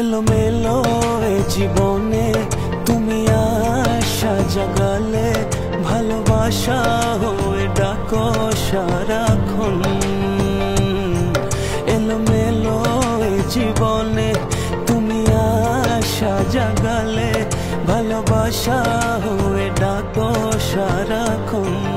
এলোমেলো এ জীবনে তুমি আশা জাগালে, ভালোবাসা হয়ে ডাকো সারাক্ষণ। এলোমেলো এ জীবনে তুমি আশা জাগালে, ভালোবাসা হয়ে ডাকো সারাক্ষণ।